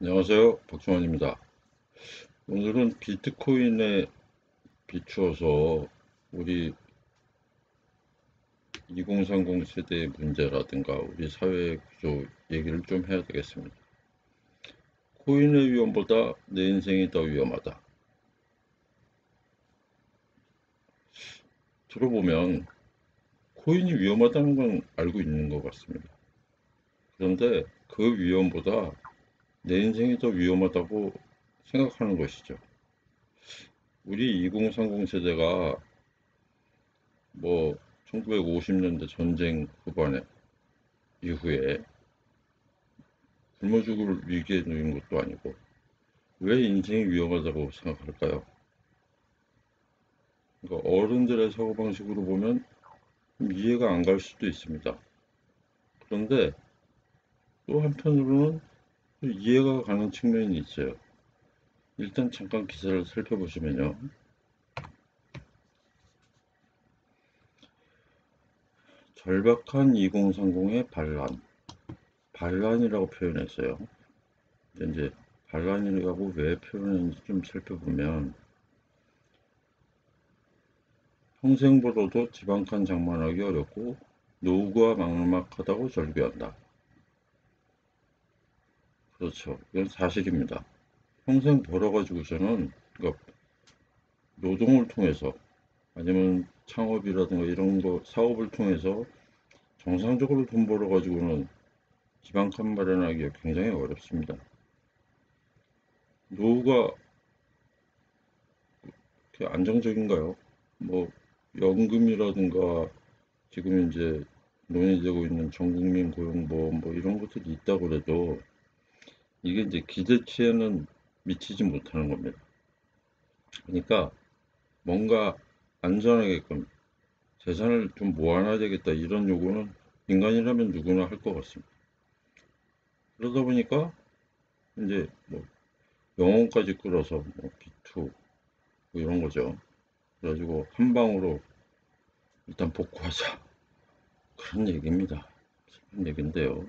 안녕하세요. 박종원입니다. 오늘은 비트코인에 비추어서 우리 2030 세대의 문제라든가 우리 사회 구조 얘기를 좀 해야 되겠습니다. 코인의 위험보다 내 인생이 더 위험하다. 들어보면 코인이 위험하다는 건 알고 있는 것 같습니다. 그런데 그 위험보다 내 인생이 더 위험하다고 생각하는 것이죠. 우리 2030 세대가 뭐 1950년대 전쟁 후반에 이후에 굶어 죽을 위기에 놓인 것도 아니고 왜 인생이 위험하다고 생각할까요? 그러니까 어른들의 사고방식으로 보면 좀 이해가 안 갈 수도 있습니다. 그런데 또 한편으로는 또 이해가 가는 측면이 있어요. 일단 잠깐 기사를 살펴보시면요. 절박한 2030의 반란, 반란이라고 표현했어요. 근데 이제 반란이라고 왜 표현했는지 좀 살펴보면 평생 벌어도 집 한 칸 장만하기 어렵고 노후가 막막하다고 절규한다. 그렇죠. 이건 사실입니다. 평생 벌어가지고서는 그러니까 노동을 통해서 아니면 창업이라든가 이런 거 사업을 통해서 정상적으로 돈 벌어가지고는 집 한 칸 마련하기가 굉장히 어렵습니다. 노후가 그렇게 안정적인가요? 뭐 연금이라든가 지금 이제 논의되고 있는 전국민 고용보험 뭐 이런 것들이 있다고 그래도 이게 이제 기대치에는 미치지 못하는 겁니다. 그러니까 뭔가 안전하게끔 재산을 좀 모아놔야 되겠다 이런 요구는 인간이라면 누구나 할 것 같습니다. 그러다 보니까 이제 뭐 영혼까지 끌어서 뭐 비투 뭐 이런 거죠. 그래가지고 한 방으로 일단 복구하자 그런 얘기입니다. 슬픈 얘기인데요.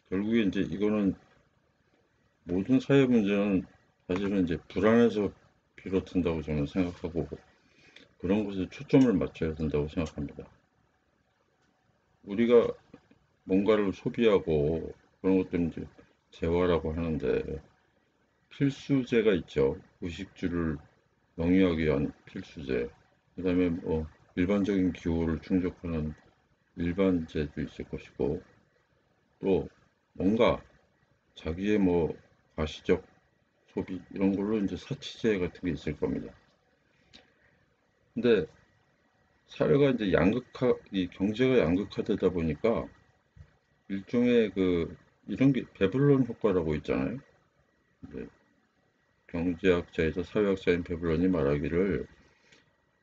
결국에 이제 이거는 모든 사회 문제는 사실은 이제 불안에서 비롯된다고 저는 생각하고 그런 것에 초점을 맞춰야 된다고 생각합니다. 우리가 뭔가를 소비하고 그런 것들은 이제 재화라고 하는데 필수재가 있죠. 의식주를 영위하기 위한 필수재. 그 다음에 뭐 일반적인 기호를 충족하는 일반재도 있을 것이고 또 뭔가 자기의 뭐 가시적 소비 이런 걸로 이제 사치재 같은 게 있을 겁니다. 근데 사회가 이제 이 경제가 양극화되다 보니까 일종의 이런 게 베블론 효과라고 있잖아요. 이제 경제학자에서 사회학자인 베블론이 말하기를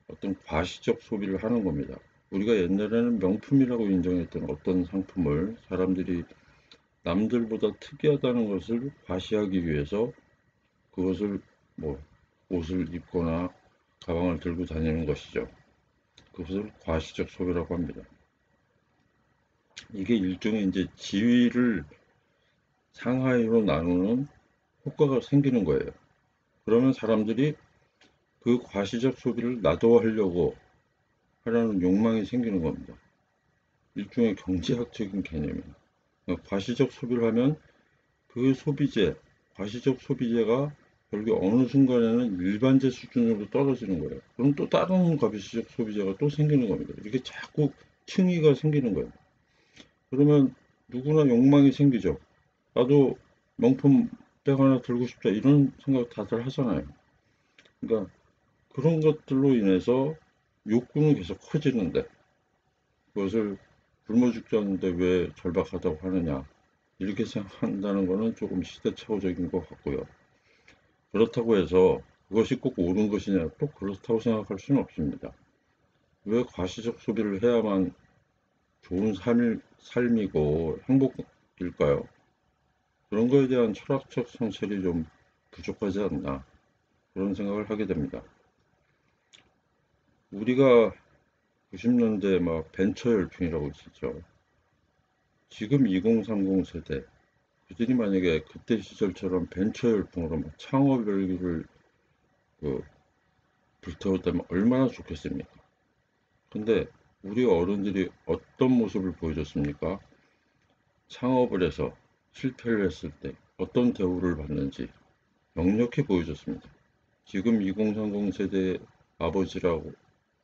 어떤 과시적 소비를 하는 겁니다. 우리가 옛날에는 명품이라고 인정했던 어떤 상품을 사람들이 남들보다 특이하다는 것을 과시하기 위해서 그것을 뭐 옷을 입거나 가방을 들고 다니는 것이죠. 그것을 과시적 소비라고 합니다. 이게 일종의 이제 지위를 상하이로 나누는 효과가 생기는 거예요. 그러면 사람들이 그 과시적 소비를 나도 하려고 하려는 욕망이 생기는 겁니다. 일종의 경제학적인 개념이에요. 그러니까 과시적 소비를 하면 그 소비재, 과시적 소비재가 결국 어느 순간에는 일반재 수준으로 떨어지는 거예요. 그럼 또 다른 과시적 소비재가 또 생기는 겁니다. 이렇게 자꾸 층위가 생기는 거예요. 그러면 누구나 욕망이 생기죠. 나도 명품 백 하나 들고 싶다 이런 생각 다들 하잖아요. 그러니까 그런 것들로 인해서 욕구는 계속 커지는데 그것을 굶어 죽지 않는데 왜 절박하다고 하느냐 이렇게 생각한다는 것은 조금 시대착오적인 것 같고요. 그렇다고 해서 그것이 꼭 옳은 것이냐 또 그렇다고 생각할 수는 없습니다. 왜 과시적 소비를 해야만 좋은 삶이고 행복일까요? 그런 거에 대한 철학적 성찰이 좀 부족하지 않나 그런 생각을 하게 됩니다. 우리가 90년대 막 벤처 열풍이라고 있었죠. 지금 2030 세대, 그들이 만약에 그때 시절처럼 벤처 열풍으로 막 창업 열기를 그 불태웠다면 얼마나 좋겠습니까? 근데 우리 어른들이 어떤 모습을 보여줬습니까? 창업을 해서 실패를 했을 때 어떤 대우를 받는지 역력히 보여줬습니다. 지금 2030 세대의 아버지라고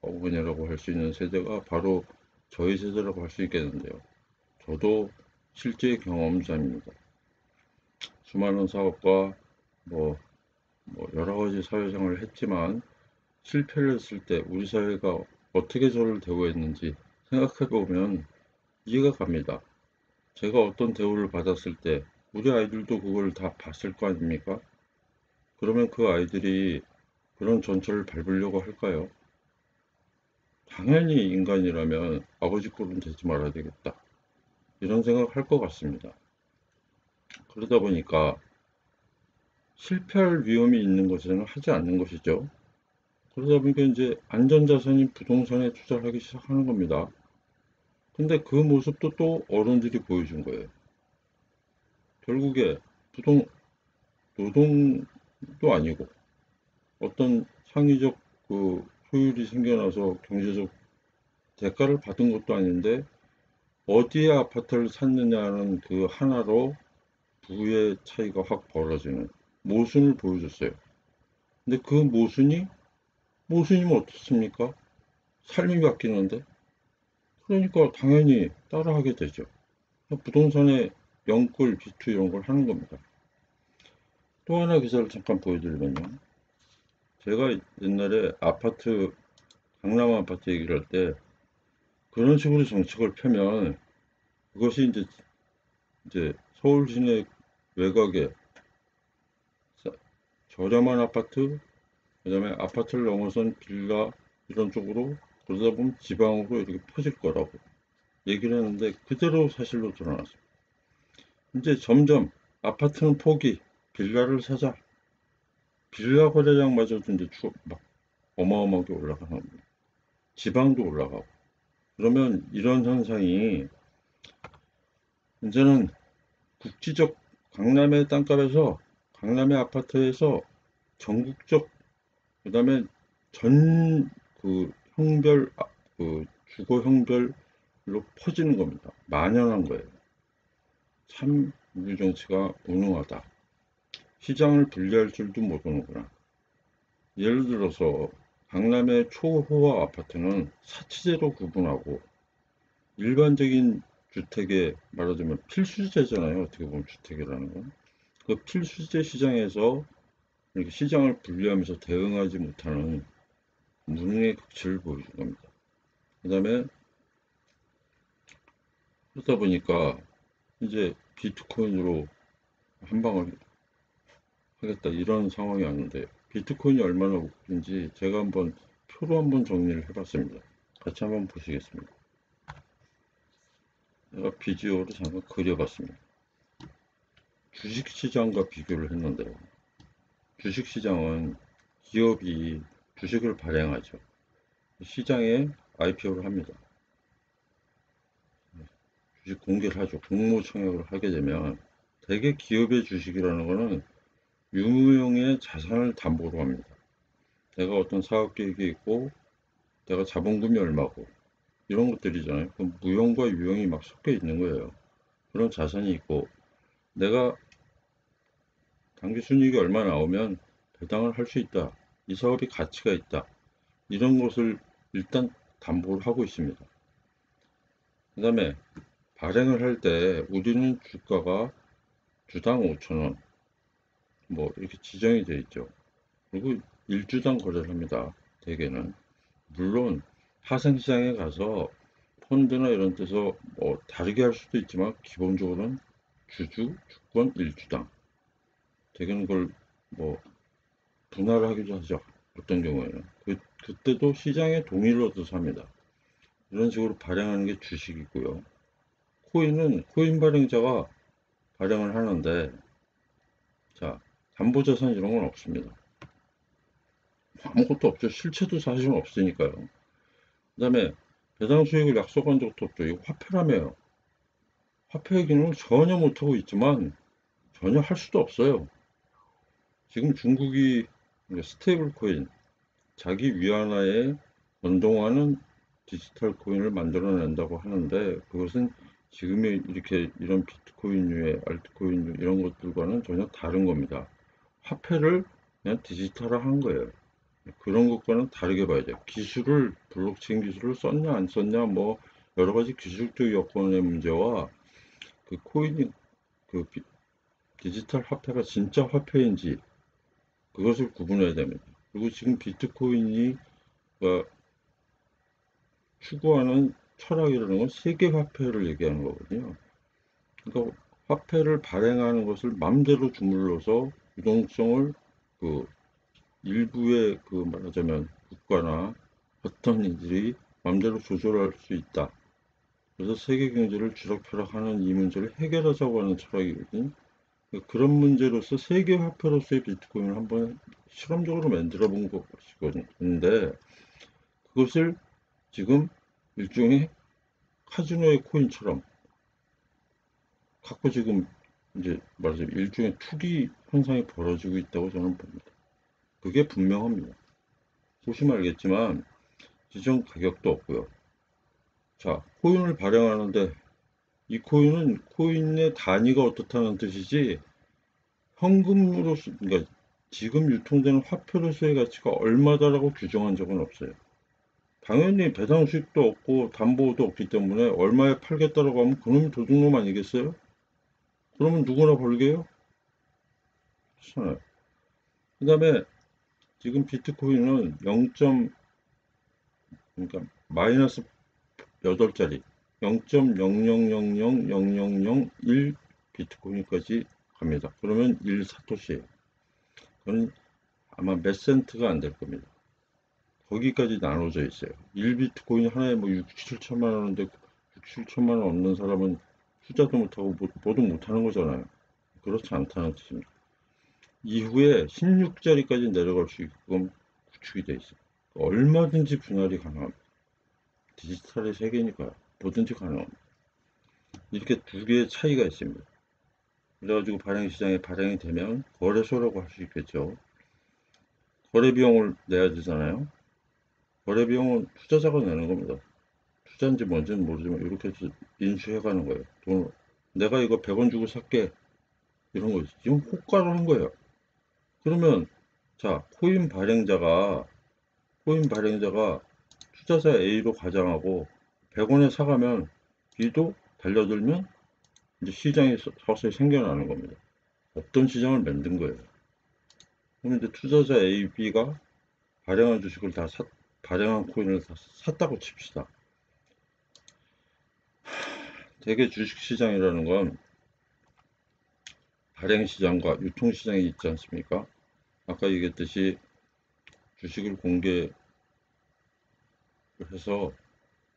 어머니라고 할 수 있는 세대가 바로 저희 세대라고 할 수 있겠는데요. 저도 실제 경험자입니다. 수많은 사업과 뭐, 여러 가지 사회생활을 했지만 실패를 했을 때 우리 사회가 어떻게 저를 대우했는지 생각해 보면 이해가 갑니다. 제가 어떤 대우를 받았을 때 우리 아이들도 그걸 다 봤을 거 아닙니까? 그러면 그 아이들이 그런 전철을 밟으려고 할까요? 당연히 인간이라면 아버지 꼴은 되지 말아야 되겠다. 이런 생각 할 것 같습니다. 그러다 보니까 실패할 위험이 있는 것에는 하지 않는 것이죠. 그러다 보니까 이제 안전자산인 부동산에 투자를 하기 시작하는 겁니다. 근데 그 모습도 또 어른들이 보여준 거예요. 결국에 부동, 노동도 아니고 어떤 창의적 그 효율이 생겨나서 경제적 대가를 받은 것도 아닌데 어디에 아파트를 샀느냐는 그 하나로 부의 차이가 확 벌어지는 모순을 보여줬어요. 근데 그 모순이면 어떻습니까? 삶이 바뀌는데 그러니까 당연히 따라하게 되죠. 부동산에 영끌, 비투 이런 걸 하는 겁니다. 또 하나 기사를 잠깐 보여드리면요. 제가 옛날에 강남 아파트 얘기를 할 때 그런 식으로 정책을 펴면 그것이 이제 서울 시내 외곽에 저렴한 아파트, 그다음에 아파트를 넘어선 빌라 이런 쪽으로 그러다 보면 지방으로 이렇게 퍼질 거라고 얘기를 했는데 그대로 사실로 드러났어요. 이제 점점 아파트는 포기, 빌라를 사자. 빌라 거래량마저도 이제 막 어마어마하게 올라가는 겁니다. 지방도 올라가고. 그러면 이런 현상이 이제는 국지적 강남의 땅값에서 강남의 아파트에서 전국적 그다음에 전 그 형별 그 주거 형별로 퍼지는 겁니다. 만연한 거예요. 참 우리 정치가 무능하다. 시장을 분리할 줄도 모르는구나. 예를 들어서 강남의 초호화 아파트는 사치제로 구분하고 일반적인 주택에 말하자면 필수제잖아요. 어떻게 보면 주택이라는 건. 그 필수제 시장에서 이렇게 시장을 분리하면서 대응하지 못하는 무능의 극치를 보여준 겁니다. 그 다음에 그러다 보니까 이제 비트코인으로 한 방을 하겠다 이런 상황이 왔는데 비트코인이 얼마나 웃긴지 제가 한번 표로 한번 정리를 해봤습니다. 같이 한번 보시겠습니다. 제가 비디오로 잠깐 그려봤습니다. 주식시장과 비교를 했는데요. 주식시장은 기업이 주식을 발행하죠. 시장에 IPO를 합니다. 주식 공개를 하죠. 공모청약을 하게 되면 대개 기업의 주식이라는 것은 유무용의 자산을 담보로 합니다. 내가 어떤 사업 계획이 있고 내가 자본금이 얼마고 이런 것들이잖아요. 그럼 무용과 유용이 막 섞여 있는 거예요. 그런 자산이 있고 내가 당기 순이익이 얼마 나오면 배당을 할 수 있다. 이 사업이 가치가 있다. 이런 것을 일단 담보를 하고 있습니다. 그 다음에 발행을 할 때 우리는 주가가 주당 5,000원 뭐 이렇게 지정이 되어 있죠. 그리고 1주당 거래를 합니다. 대개는. 물론 하생시장에 가서 펀드나 이런 데서 뭐 다르게 할 수도 있지만 기본적으로는 주권 1주당. 대개는 그걸 뭐 분할을 하기도 하죠. 어떤 경우에는. 그때도 시장의 동의를 얻어서 합니다. 이런 식으로 발행하는 게 주식이고요. 코인 발행자가 발행을 하는데 자 담보자산 이런 건 없습니다. 아무것도 없죠. 실체도 사실은 없으니까요. 그 다음에 배당 수익을 약속한 적도 없죠. 이거 화폐라며요. 화폐의 기능을 전혀 못하고 있지만 전혀 할 수도 없어요. 지금 중국이 스테이블 코인, 자기 위안화에 연동하는 디지털 코인을 만들어낸다고 하는데, 그것은 지금의 이렇게 이런 비트코인류의 알트코인류 이런 것들과는 전혀 다른 겁니다. 화폐를 그냥 디지털화한 거예요. 그런 것과는 다르게 봐야 돼요. 기술을, 블록체인 기술을 썼냐 안 썼냐, 뭐 여러 가지 기술적 여건의 문제와 그 코인이, 그 디지털 화폐가 진짜 화폐인지 그것을 구분해야 됩니다. 그리고 지금 비트코인이 추구하는 철학이라는 건 세계 화폐를 얘기하는 거거든요. 그러니까 화폐를 발행하는 것을 맘대로 주물러서 유동성을 그 일부의 그 말하자면 국가나 어떤 이들이 맘대로 조절할 수 있다. 그래서 세계 경제를 쥐락펴락하는 이 문제를 해결하자고 하는 철학이거든요. 그런 문제로서 세계 화폐로서의 비트코인을 한번 실험적으로 만들어 본 것이거든요. 그것을 지금 일종의 카지노의 코인처럼 갖고 지금 이제 말하자면 일종의 투기 현상이 벌어지고 있다고 저는 봅니다. 그게 분명합니다. 보시면 알겠지만 지정 가격도 없고요. 자, 코인을 발행하는데 이 코인은 코인의 단위가 어떻다는 뜻이지 현금으로 그러니까 지금 유통되는 화폐로서의 가치가 얼마다라고 규정한 적은 없어요. 당연히 배당 수익도 없고 담보도 없기 때문에 얼마에 팔겠다라고 하면 그놈이 도둑놈 아니겠어요? 그러면 누구나 벌게요? 그렇잖아요. 그 다음에 지금 비트코인은 0. 그러니까 마이너스 8자리 0.0000001 비트코인까지 갑니다. 그러면 1사토시예요. 그건 아마 몇 센트가 안 될 겁니다. 거기까지 나눠져 있어요. 1비트코인 하나에 뭐 6, 7천만 원인데 6, 7천만 원 없는 사람은 투자도 못하고 뭐도 못하는 거잖아요. 그렇지 않다는 뜻입니다. 이후에 16자리까지 내려갈 수 있게끔 구축이 돼 있어요. 얼마든지 분할이 가능합니다. 디지털의 세계니까 뭐든지 가능합니다. 이렇게 두 개의 차이가 있습니다. 그래가지고 발행시장에 발행이 되면 거래소라고 할 수 있겠죠. 거래 비용을 내야 되잖아요. 거래 비용은 투자자가 내는 겁니다. 투자인지 뭔지는 모르지만 이렇게 해서 인수해가는 거예요. 돈, 내가 이거 100원 주고 살게 이런 거지. 지금 호가를 한 거예요. 그러면 자 코인 발행자가 투자자 A로 가장하고 100원에 사가면 B도 달려들면 이제 시장이 서서히 생겨나는 겁니다. 없던 시장을 만든 거예요. 그럼 이제 투자자 A, B가 발행한 주식을 발행한 코인을 다 샀다고 칩시다. 대개 주식시장이라는 건 발행시장과 유통시장이 있지 않습니까? 아까 얘기했듯이 주식을 공개해서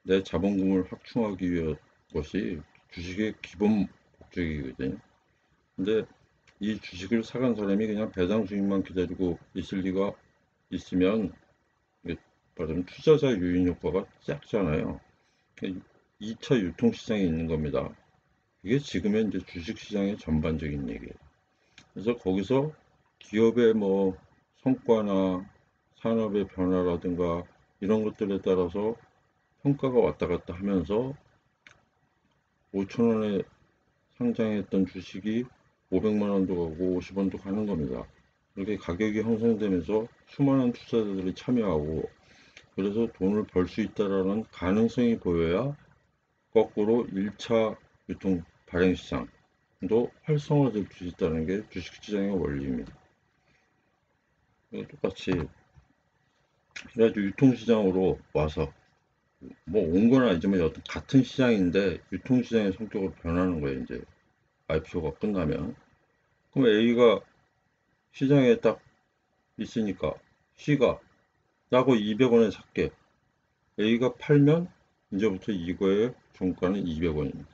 내 자본금을 확충하기 위한 것이 주식의 기본 목적이거든요. 근데 이 주식을 사간 사람이 그냥 배당 수익만 기다리고 있을 리가 있으면 말하자면 투자자 유인 효과가 작잖아요. 2차 유통시장이 있는 겁니다. 이게 지금의 이제 주식시장의 전반적인 얘기예요. 그래서 거기서 기업의 뭐 성과나 산업의 변화라든가 이런 것들에 따라서 평가가 왔다 갔다 하면서 5,000원에 상장했던 주식이 500만 원도 가고 50원도 가는 겁니다. 이렇게 가격이 형성되면서 수많은 투자자들이 참여하고 그래서 돈을 벌 수 있다라는 가능성이 보여야 거꾸로 1차 유통 발행시장도 활성화될 수 있다는 게 주식시장의 원리입니다. 똑같이 그래가지고 유통시장으로 와서 뭐 온 건 아니지만 여튼 같은 시장인데 유통시장의 성격으로 변하는 거예요. 이제 IPO가 끝나면 그럼 A가 시장에 딱 있으니까 C가 나고 200원에 살게. A가 팔면 이제부터 이거의 종가는 200원입니다.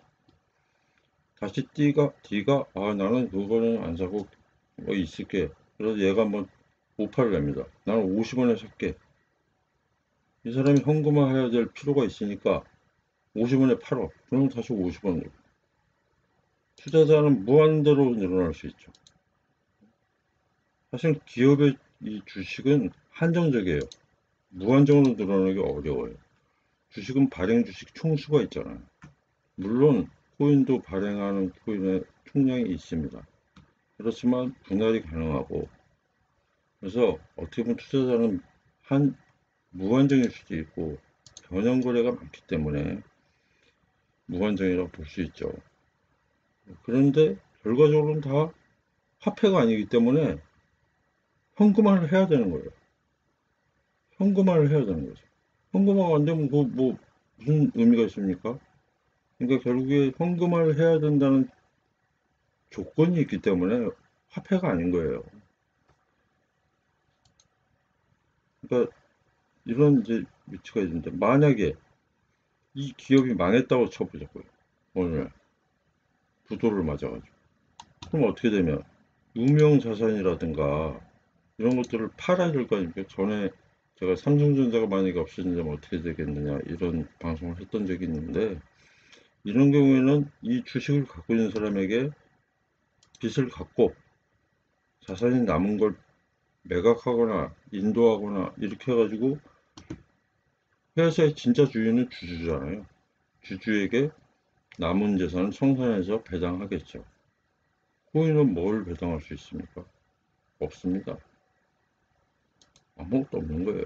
다시 D가 나는 그거는 안 사고 뭐 있을게. 그래서 얘가 한번 5팔을 냅니다. 나는 50원에 살게. 이 사람이 현금화해야 될 필요가 있으니까 50원에 팔어. 그러면 다시 50원으로. 투자자는 무한대로 늘어날 수 있죠. 사실 기업의 이 주식은 한정적이에요. 무한정으로 늘어나기 어려워요. 주식은 발행 주식 총수가 있잖아요. 물론 코인도 발행하는 코인의 총량이 있습니다. 그렇지만 분할이 가능하고, 그래서 어떻게 보면 투자자는 한 무한정일 수도 있고 변형 거래가 많기 때문에 무한정이라고 볼 수 있죠. 그런데 결과적으로는 다 화폐가 아니기 때문에 현금화를 해야 되는 거예요. 현금화를 해야 되는 거죠. 현금화가 안 되면 뭐 무슨 의미가 있습니까? 그러니까 결국에 현금화를 해야 된다는 조건이 있기 때문에 화폐가 아닌 거예요. 그러니까 이런 이제 위치가 있는데, 만약에 이 기업이 망했다고 쳐보자고요. 오늘 부도를 맞아가지고. 그럼 어떻게 되면 유명자산이라든가 이런 것들을 팔아야 될 거 아닙니까? 전에 제가 삼성전자가 만약에 없어진다면 어떻게 되겠느냐 이런 방송을 했던 적이 있는데, 이런 경우에는 이 주식을 갖고 있는 사람에게 빚을 갚고 자산이 남은 걸 매각하거나 인도하거나 이렇게 해가지고, 회사의 진짜 주인은 주주잖아요. 주주에게 남은 재산을 청산해서 배당하겠죠. 코인은 뭘 배당할 수 있습니까? 없습니다. 아무것도 없는 거예요.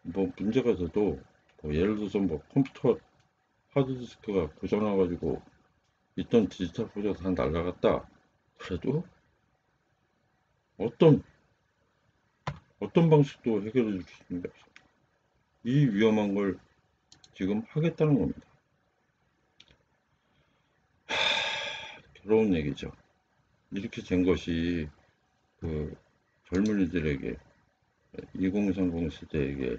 뭐 문제가 돼도, 뭐 예를 들어서 뭐 컴퓨터 하드디스크가 고장나가지고 있던 디지털 포즈가 다 날라갔다. 그래도 어떤 방식도 해결해 줄 수 있는 게 없어. 이 위험한 걸 지금 하겠다는 겁니다. 괴로운 얘기죠. 이렇게 된 것이 그 젊은이들에게, 2030 세대에게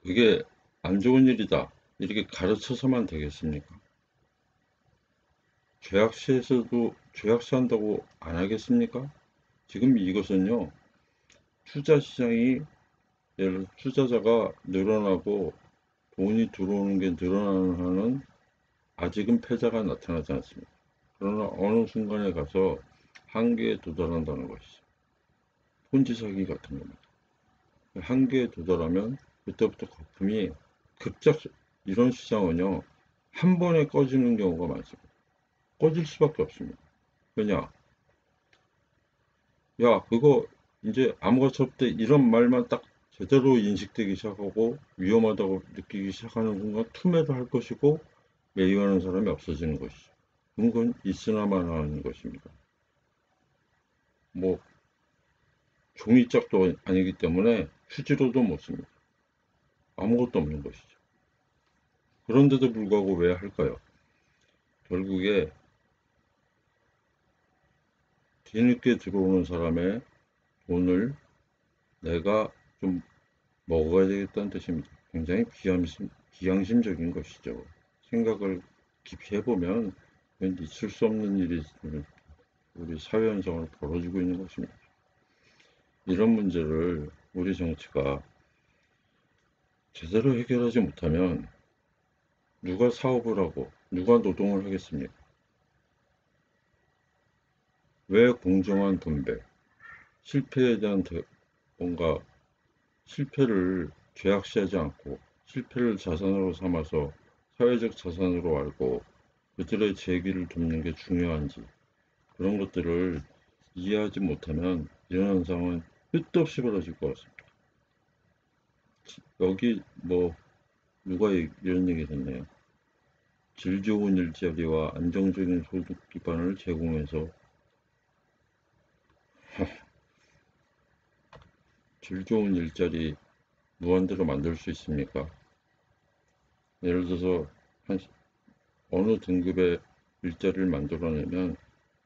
그게 안 좋은 일이다 이렇게 가르쳐서만 되겠습니까? 죄악시에서도 죄악시한다고 안 하겠습니까? 지금 이것은요, 투자 시장이, 예를 들어 투자자가 늘어나고 돈이 들어오는 게 늘어나는 한은 아직은 패자가 나타나지 않습니다. 그러나 어느 순간에 가서 한계에 도달한다는 것이죠. 폰지 사기 같은 겁니다. 한계에 도달하면 그때부터 거품이 급작, 이런 시장은요, 한 번에 꺼지는 경우가 많습니다. 꺼질 수밖에 없습니다. 왜냐? 야, 그거 이제 아무것도 없대, 이런 말만 딱 제대로 인식되기 시작하고 위험하다고 느끼기 시작하는 순간 투매를 할 것이고, 매입하는 사람이 없어지는 것이죠. 그건 있으나만 하는 것입니다. 뭐 종이짝도 아니기 때문에 휴지로도 못 씁니다. 아무것도 없는 것이죠. 그런데도 불구하고 왜 할까요? 결국에 뒤늦게 들어오는 사람의 돈을 내가 좀 먹어야 되겠다는 뜻입니다. 굉장히 비양심적인 것이죠. 생각을 깊이 해보면 있을 수 없는 일이 우리 사회 현상으로 벌어지고 있는 것입니다. 이런 문제를 우리 정치가 제대로 해결하지 못하면 누가 사업을 하고 누가 노동을 하겠습니까? 왜 공정한 분배, 실패에 대한 뭔가 실패를 죄악시하지 않고 실패를 자산으로 삼아서 사회적 자산으로 알고 그들의 재기를 돕는 게 중요한지, 그런 것들을 이해하지 못하면 이런 현상은 끝도 없이 벌어질 것 같습니다. 여기 뭐 누가 이런 얘기 했네요. 질 좋은 일자리와 안정적인 소득 기반을 제공해서, 질 좋은 일자리 무한대로 만들 수 있습니까? 예를 들어서 한 어느 등급의 일자리를 만들어내면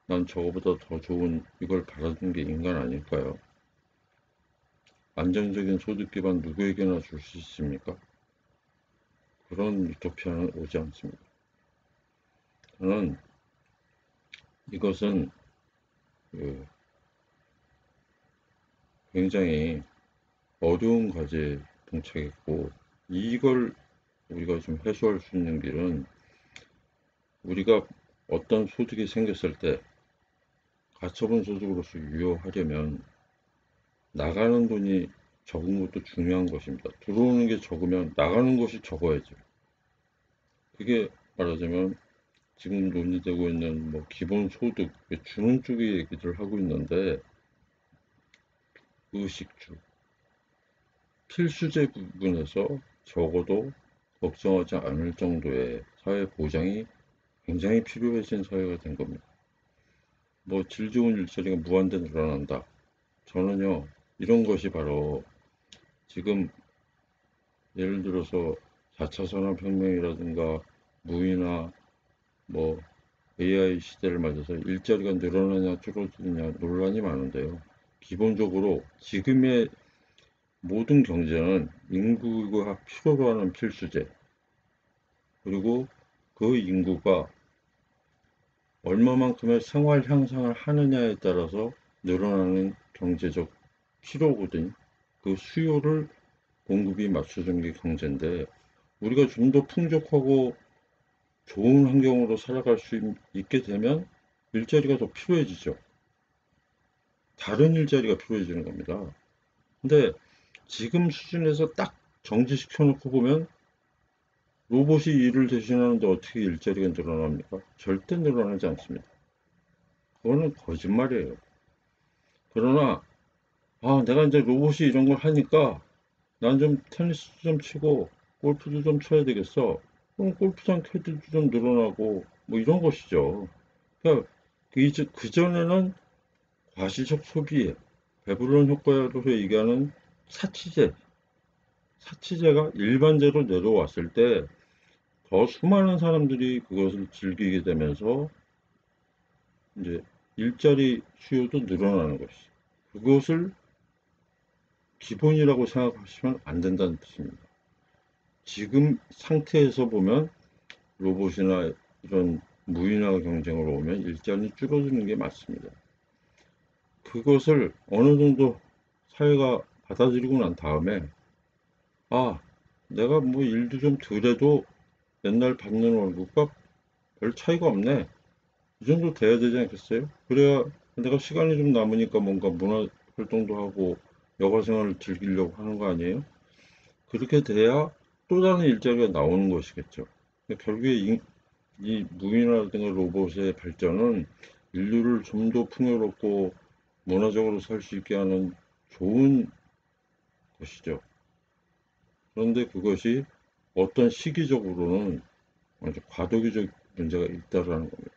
난 저거보다 더 좋은 이걸 바라는 게 인간 아닐까요? 안정적인 소득 기반 누구에게나 줄 수 있습니까? 그런 유토피아는 오지 않습니다. 저는 이것은 그 굉장히 어려운 과제에 봉착했고, 이걸 우리가 좀 해소할 수 있는 길은 우리가 어떤 소득이 생겼을 때 가처분 소득으로서 유효하려면 나가는 돈이 적은 것도 중요한 것입니다. 들어오는 게 적으면 나가는 것이 적어야죠. 그게 말하자면 지금 논의되고 있는 뭐 기본소득 주는 쪽의 얘기를 하고 있는데, 의식주, 필수재 부분에서 적어도 걱정하지 않을 정도의 사회 보장이 굉장히 필요해진 사회가 된 겁니다. 뭐 질 좋은 일자리가 무한대 늘어난다. 저는요, 이런 것이 바로 지금 예를 들어서 4차 산업혁명이라든가 무인화, 뭐 AI 시대를 맞아서 일자리가 늘어나냐 줄어드느냐 논란이 많은데요. 기본적으로 지금의 모든 경제는 인구가 필요로 하는 필수재, 그리고 그 인구가 얼마만큼의 생활 향상을 하느냐에 따라서 늘어나는 경제적 필요거든요. 그 수요를 공급이 맞춰주는 게 경제인데, 우리가 좀 더 풍족하고 좋은 환경으로 살아갈 수 있게 되면 일자리가 더 필요해지죠. 다른 일자리가 필요해지는 겁니다. 근데 지금 수준에서 딱 정지시켜 놓고 보면 로봇이 일을 대신하는데 어떻게 일자리가 늘어납니까? 절대 늘어나지 않습니다. 그거는 거짓말이에요. 그러나 내가 이제 로봇이 이런 걸 하니까 난 좀 테니스도 좀 치고 골프도 좀 쳐야 되겠어. 그럼 골프장 캐디도 좀 늘어나고 뭐 이런 것이죠. 그러니까 그전에는 과시적 소비, 배불른 효과로 얘기하는 사치제, 사치제가 일반제로 내려왔을 때 더 수많은 사람들이 그것을 즐기게 되면서 이제 일자리 수요도 늘어나는 것이죠. 그것을 기본이라고 생각하시면 안 된다는 뜻입니다. 지금 상태에서 보면 로봇이나 이런 무인화 경쟁으로 오면 일자리는 줄어드는 게 맞습니다. 그것을 어느 정도 사회가 받아들이고 난 다음에 아, 내가 뭐 일도 좀 덜해도 맨날 받는 월급과 별 차이가 없네. 이 정도 돼야 되지 않겠어요? 그래야 내가 시간이 좀 남으니까 뭔가 문화 활동도 하고 여가 생활을 즐기려고 하는 거 아니에요? 그렇게 돼야 또 다른 일자리가 나오는 것이겠죠. 결국에 이 무인화라든가 로봇의 발전은 인류를 좀 더 풍요롭고 문화적으로 살 수 있게 하는 좋은 것이죠. 그런데 그것이 어떤 시기적으로는 아주 과도기적 문제가 있다라는 겁니다.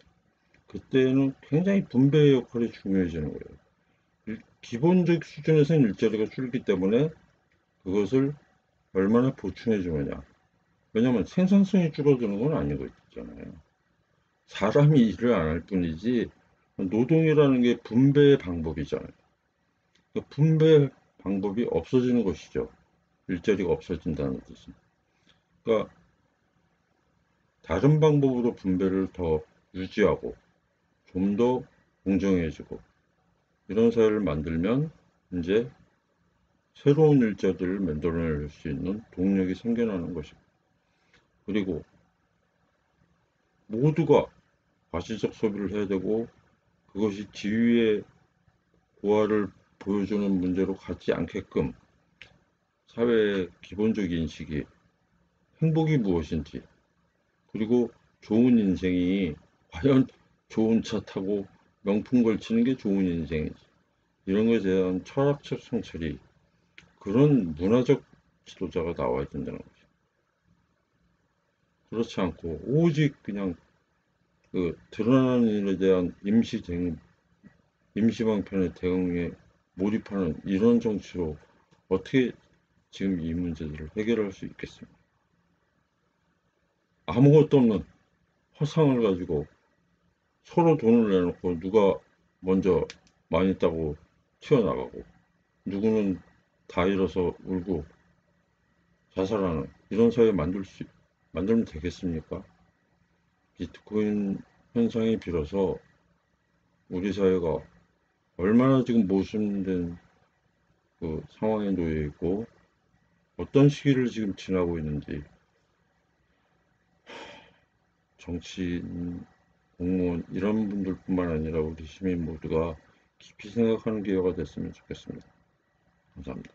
그때는 굉장히 분배의 역할이 중요해지는 거예요. 기본적 수준에서는 일자리가 줄기 때문에 그것을 얼마나 보충해 주느냐. 왜냐하면 생산성이 줄어드는 건 아니고 있잖아요. 사람이 일을 안 할 뿐이지 노동이라는 게 분배의 방법이잖아요. 그 분배 방법이 없어지는 것이죠. 일자리가 없어진다는 뜻은. 그러니까 다른 방법으로 분배를 더 유지하고 좀 더 공정해지고 이런 사회를 만들면 이제 새로운 일자리를 만들어낼 수 있는 동력이 생겨나는 것입니다. 그리고 모두가 과시적 소비를 해야 되고 그것이 지위의 고하를 보여주는 문제로 가지 않게끔 사회의 기본적 인식이 행복이 무엇인지, 그리고 좋은 인생이 과연 좋은 차 타고 명품 걸치는 게 좋은 인생인지, 이런 것에 대한 철학적 성찰이, 그런 문화적 지도자가 나와야 된다는 거죠. 그렇지 않고 오직 그냥 그 드러나는 일에 대한 임시방편의 대응에 몰입하는 이런 정치로 어떻게 지금 이 문제들을 해결할 수 있겠습니까? 아무것도 없는 허상을 가지고 서로 돈을 내놓고 누가 먼저 많이 있다고 튀어나가고 누구는 다 잃어서 울고 자살하는 이런 사회 만들면 되겠습니까? 비트코인 현상에 빌어서 우리 사회가 얼마나 지금 모순된 그 상황에 놓여 있고 어떤 시기를 지금 지나고 있는지 정치인, 공무원 이런 분들뿐만 아니라 우리 시민 모두가 깊이 생각하는 기회가 됐으면 좋겠습니다. 감사합니다.